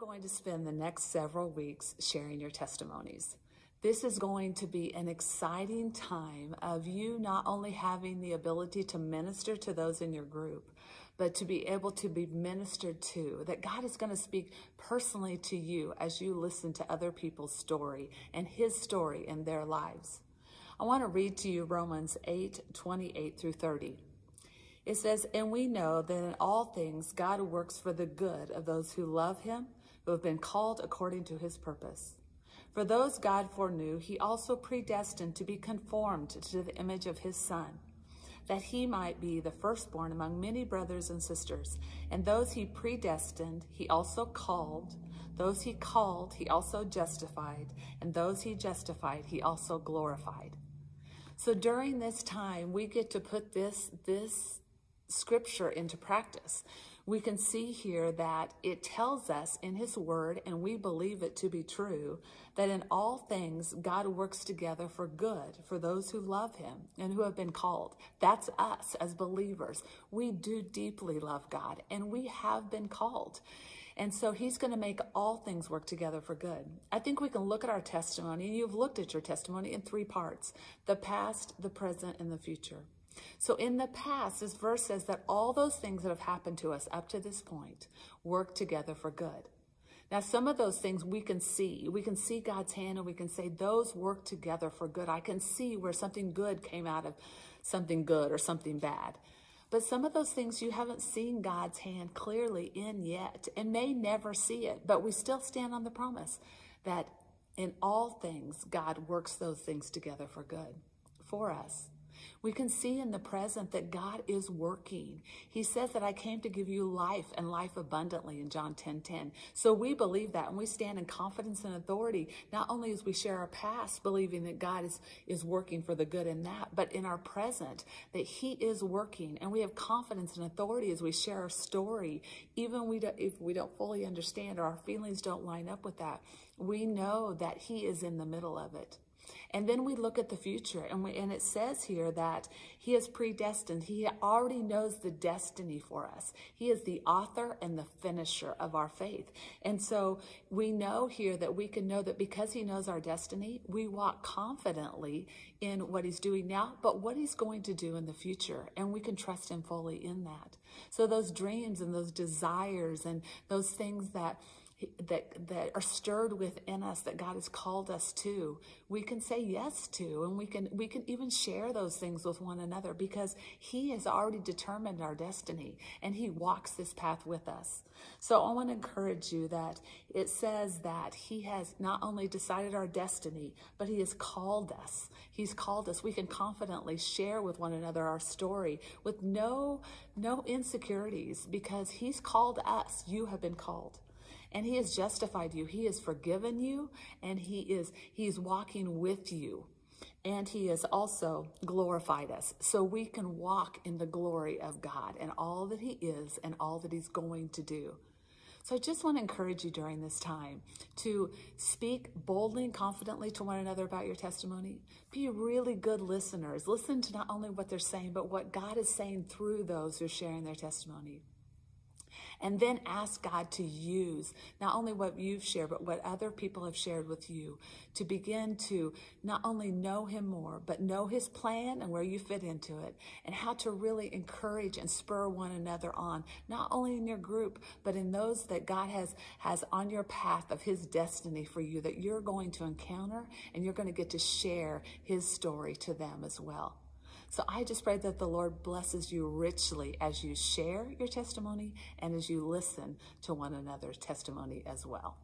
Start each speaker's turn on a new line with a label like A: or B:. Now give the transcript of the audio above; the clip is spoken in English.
A: going to spend the next several weeks sharing your testimonies. This is going to be an exciting time of you not only having the ability to minister to those in your group, but to be able to be ministered to, that God is going to speak personally to you as you listen to other people's story and His story in their lives. I want to read to you Romans 8:28 through 30. It says, "And we know that in all things God works for the good of those who love Him, who have been called according to His purpose. For those God foreknew, He also predestined to be conformed to the image of His Son, that He might be the firstborn among many brothers and sisters. And those He predestined, He also called. Those He called, He also justified. And those He justified, He also glorified." So during this time, we get to put this scripture into practice. We can see here that it tells us in His word, and we believe it to be true, that in all things God works together for good for those who love Him and who have been called. That's us as believers. We do deeply love God, and we have been called. And so He's going to make all things work together for good. I think we can look at our testimony, and you've looked at your testimony in three parts: the past, the present, and the future. So in the past, this verse says that all those things that have happened to us up to this point work together for good. Now, some of those things we can see. We can see God's hand, and we can say those work together for good. I can see where something good came out of something good or something bad. But some of those things you haven't seen God's hand clearly in yet, and may never see it. But we still stand on the promise that in all things, God works those things together for good for us. We can see in the present that God is working. He says that I came to give you life and life abundantly in John 10:10. So we believe that, and we stand in confidence and authority, not only as we share our past, believing that God is working for the good in that, but in our present, that He is working. And we have confidence and authority as we share our story, even if we don't fully understand or our feelings don't line up with that. We know that He is in the middle of it. And then we look at the future, and it says here that He is predestined. He already knows the destiny for us. He is the author and the finisher of our faith. And so we know here that we can know that because He knows our destiny, we walk confidently in what He's doing now, but what He's going to do in the future. And we can trust Him fully in that. So those dreams and those desires and those things that are stirred within us that God has called us to, we can say yes to, and we can even share those things with one another because He has already determined our destiny and He walks this path with us. So I want to encourage you that it says that He has not only decided our destiny, but He has called us. He's called us. We can confidently share with one another our story with no insecurities because He's called us. You have been called. And He has justified you. He has forgiven you, and He's walking with you. And He has also glorified us. So we can walk in the glory of God and all that He is and all that He's going to do. So I just want to encourage you during this time to speak boldly and confidently to one another about your testimony. Be really good listeners. Listen to not only what they're saying, but what God is saying through those who are sharing their testimony. And then ask God to use not only what you've shared, but what other people have shared with you to begin to not only know Him more, but know His plan and where you fit into it, and how to really encourage and spur one another on, not only in your group, but in those that God has on your path of His destiny for you that you're going to encounter, and you're going to get to share His story to them as well. So I just pray that the Lord blesses you richly as you share your testimony and as you listen to one another's testimony as well.